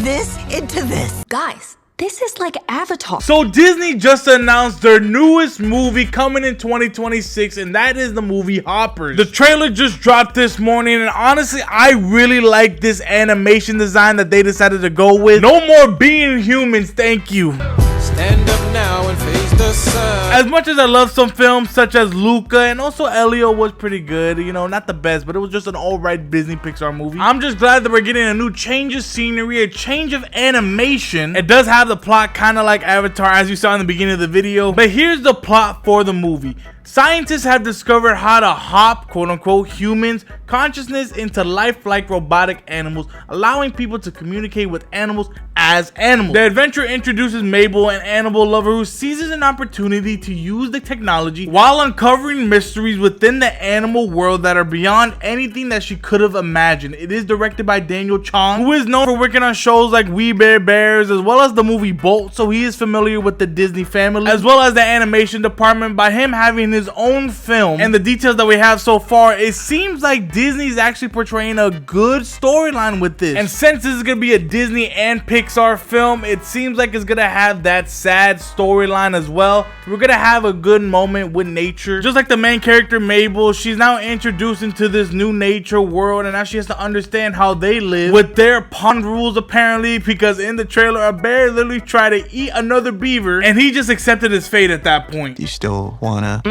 this into this. Guys, this is like Avatar. So Disney just announced their newest movie coming in 2026, and that is the movie Hoppers. The trailer just dropped this morning, and honestly, I really like this animation design that they decided to go with. No more being humans, thank you. Stand up now and face the sun. As much as I love some films such as Luca, and also Elio was pretty good, you know, not the best, but it was just an alright Disney Pixar movie. I'm just glad that we're getting a new change of scenery, a change of animation. It does have the plot kind of like Avatar, as you saw in the beginning of the video, but here's the plot for the movie. Scientists have discovered how to hop, quote unquote, humans' consciousness into lifelike robotic animals, allowing people to communicate with animals as animals. The adventure introduces Mabel, an animal lover who seizes an opportunity to use the technology while uncovering mysteries within the animal world that are beyond anything that she could have imagined. It is directed by Daniel Chong, who is known for working on shows like We Bare Bears as well as the movie Bolt, so he is familiar with the Disney family as well as the animation department. By him having his own film and the details that we have so far, it seems like Disney's actually portraying a good storyline with this. And since this is gonna be a Disney and Pixar film, it seems like it's gonna have that sad storyline as well. We're gonna have a good moment with nature, just like the main character Mabel. She's now introduced into this new nature world, and now she has to understand how they live with their pond rules apparently, because in the trailer a bear literally tried to eat another beaver and he just accepted his fate at that point. You still wanna?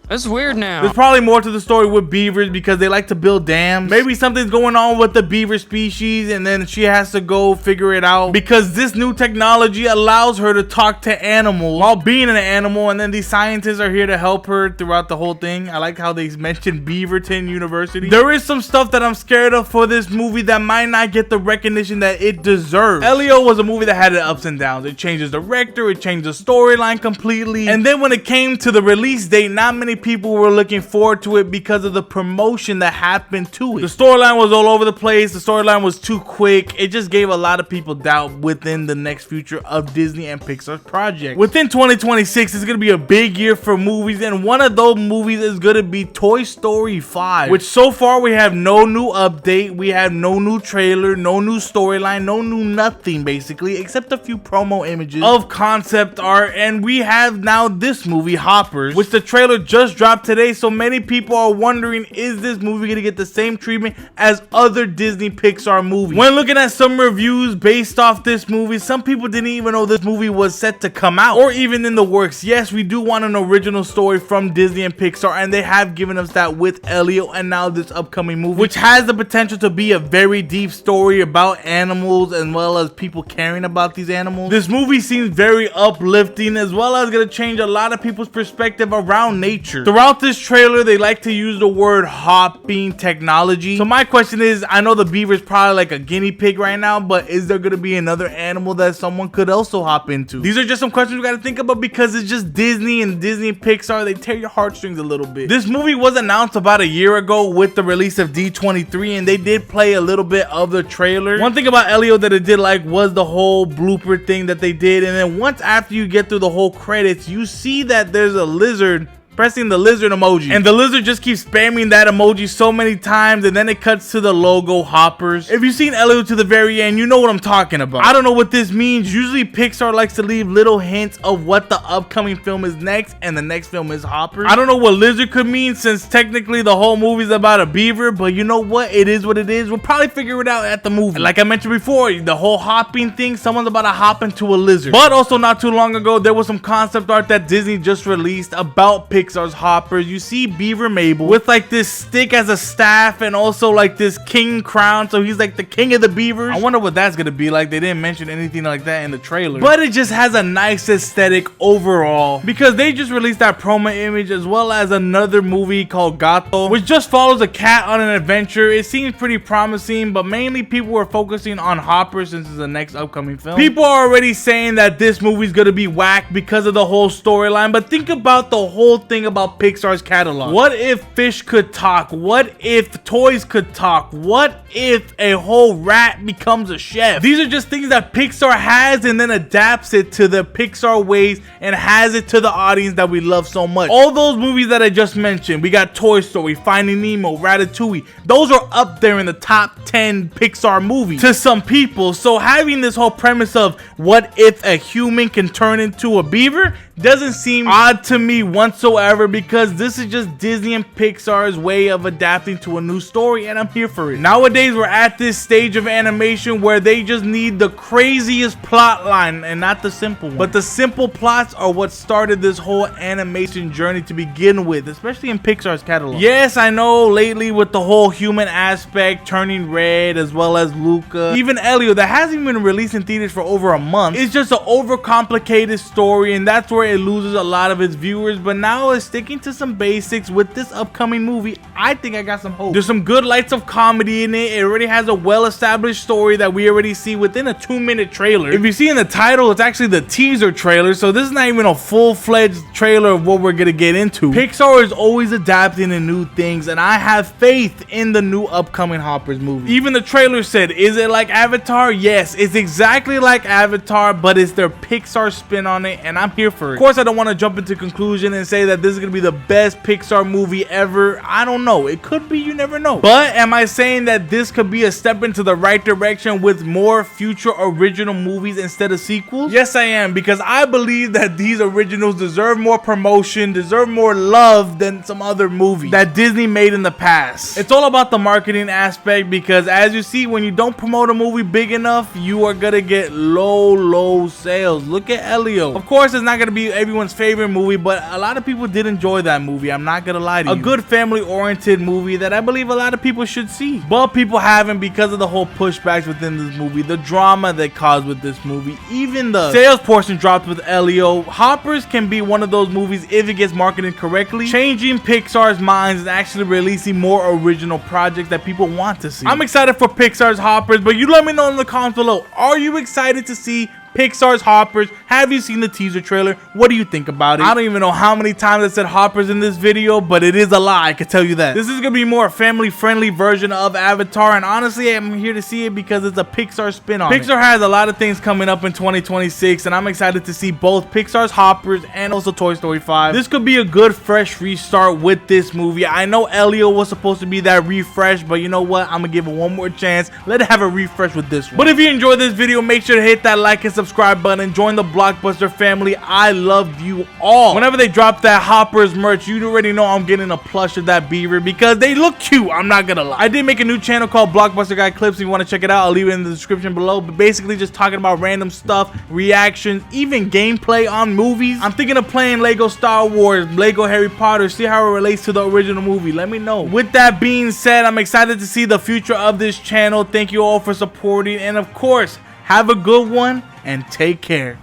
That's weird now. There's probably more to the story with beavers because they like to build dams. Maybe something's going on with the beaver species and then she has to go figure it out, because this new technology allows her to talk to animals while being an animal, and then these scientists are here to help her throughout the whole thing. I like how they mentioned Beaverton University. There is some stuff that I'm scared of for this movie that might not get the recognition that it deserves. Elio was a movie that had its ups and downs. It changed the director, it changed the storyline completely, and then when it came to the release date, not many people were looking forward to it because of the promotion that happened to it. The storyline was all over the place. The storyline was too quick. It just gave a lot of people doubt within the next future of Disney and Pixar's project. Within 2026, it's going to be a big year for movies, and one of those movies is going to be Toy Story 5, which so far we have no new update, we have no new trailer, no new storyline, no new nothing basically, except a few promo images of concept art, and we have now this movie Hoppers, which the trailer just dropped today. So many people are wondering, is this movie gonna get the same treatment as other Disney Pixar movies? When looking at some reviews based off this movie, some people didn't even know this movie was set to come out or even in the works. Yes, we do want an original story from Disney and Pixar, and they have given us that with Elio and now this upcoming movie, which has the potential to be a very deep story about animals as well as people caring about these animals. This movie seems very uplifting, as well as gonna change a lot of people's perspective around nature. Throughout this trailer, they like to use the word hopping technology. So my question is, I know the beaver is probably like a guinea pig right now, but is there gonna be another animal that someone could also hop into? These are just some questions we gotta think about, because it's just Disney and Disney and Pixar. They tear your heartstrings a little bit. This movie was announced about a year ago with the release of D23, and they did play a little bit of the trailer. One thing about Elio that it did like was the whole blooper thing that they did, and then once after you get through the whole credits, you see that there's a lizard pressing the lizard emoji, and the lizard just keeps spamming that emoji so many times, and then it cuts to the logo Hoppers. If you've seen Elio to the very end, you know what I'm talking about. I don't know what this means. Usually Pixar likes to leave little hints of what the upcoming film is next, and the next film is Hoppers. I don't know what lizard could mean, since technically the whole movie is about a beaver, but you know what, it is what it is. We'll probably figure it out at the movie. Like I mentioned before, the whole hopping thing, someone's about to hop into a lizard. But also not too long ago, there was some concept art that Disney just released about Pixar's Hoppers. You see Beaver Mabel with like this stick as a staff, and also like this king crown, so he's like the king of the beavers. I wonder what that's gonna be like. They didn't mention anything like that in the trailer, but it just has a nice aesthetic overall, because they just released that promo image, as well as another movie called Gato, which just follows a cat on an adventure. It seems pretty promising, but mainly people were focusing on Hoppers since it's the next upcoming film. People are already saying that this movie's gonna be whack because of the whole storyline, but think about the whole thing thing about Pixar's catalog. What if fish could talk? What if toys could talk? What if a whole rat becomes a chef? These are just things that Pixar has and then adapts it to the Pixar ways and has it to the audience that we love so much. All those movies that I just mentioned, we got Toy Story, Finding Nemo, Ratatouille. Those are up there in the top 10 Pixar movies to some people. So having this whole premise of what if a human can turn into a beaver doesn't seem odd to me whatsoever, because this is just Disney and Pixar's way of adapting to a new story, and I'm here for it. Nowadays, we're at this stage of animation where they just need the craziest plot line and not the simple one. But the simple plots are what started this whole animation journey to begin with, especially in Pixar's catalog. Yes, I know lately with the whole human aspect turning red, as well as Luca, even Elio, that hasn't even been released in theaters for over a month. It's just an overcomplicated story, and that's where it loses a lot of its viewers. But now it's sticking to some basics with this upcoming movie. I think I got some hope. There's some good lights of comedy in it. It already has a well-established story that we already see within a 2-minute trailer. If you see in the title, it's actually the teaser trailer, so this is not even a full-fledged trailer of what we're gonna get into. Pixar is always adapting to new things, and I have faith in the new upcoming Hoppers movie. Even the trailer said, is it like Avatar? Yes, it's exactly like Avatar, but it's their Pixar spin on it, and I'm here for it. Of course, I don't want to jump into conclusion and say that this is going to be the best Pixar movie ever. I don't know. It could be, you never know. But am I saying that this could be a step into the right direction with more future original movies instead of sequels? Yes, I am, because I believe that these originals deserve more promotion, deserve more love than some other movies that Disney made in the past. It's all about the marketing aspect, because as you see, when you don't promote a movie big enough, you are going to get low sales. Look at Elio. Of course, it's not going to be everyone's favorite movie, but a lot of people did enjoy that movie. I'm not gonna lie to you. A good family-oriented movie that I believe a lot of people should see, but people haven't because of the whole pushbacks within this movie, the drama they caused with this movie, even the sales portion dropped with Elio. Hoppers can be one of those movies if it gets marketed correctly, changing Pixar's minds and actually releasing more original projects that people want to see. I'm excited for Pixar's Hoppers, but you let me know in the comments below. Are you excited to see Pixar's Hoppers? Have you seen the teaser trailer? What do you think about it? I don't even know how many times I said Hoppers in this video, but it is a lie, I can tell you that. This is gonna be more a family-friendly version of Avatar, and honestly, I'm here to see it because it's a Pixar spin on it. Pixar has a lot of things coming up in 2026, and I'm excited to see both Pixar's Hoppers and also Toy Story 5. This could be a good fresh restart with this movie. I know Elio was supposed to be that refresh, but you know what? I'm gonna give it one more chance. Let it have a refresh with this one. But if you enjoyed this video, make sure to hit that like and subscribe button. Join the Blockbuster family. I love you all. Whenever they drop that Hoppers merch, you already know I'm getting a plush of that beaver because they look cute. I'm not gonna lie. I did make a new channel called Blockbusterguyy Clips. If you want to check it out, I'll leave it in the description below. But basically just talking about random stuff, reactions, even gameplay on movies. I'm thinking of playing Lego Star Wars, Lego Harry Potter, see how it relates to the original movie. Let me know. With that being said, I'm excited to see the future of this channel. Thank you all for supporting, and of course, have a good one and take care.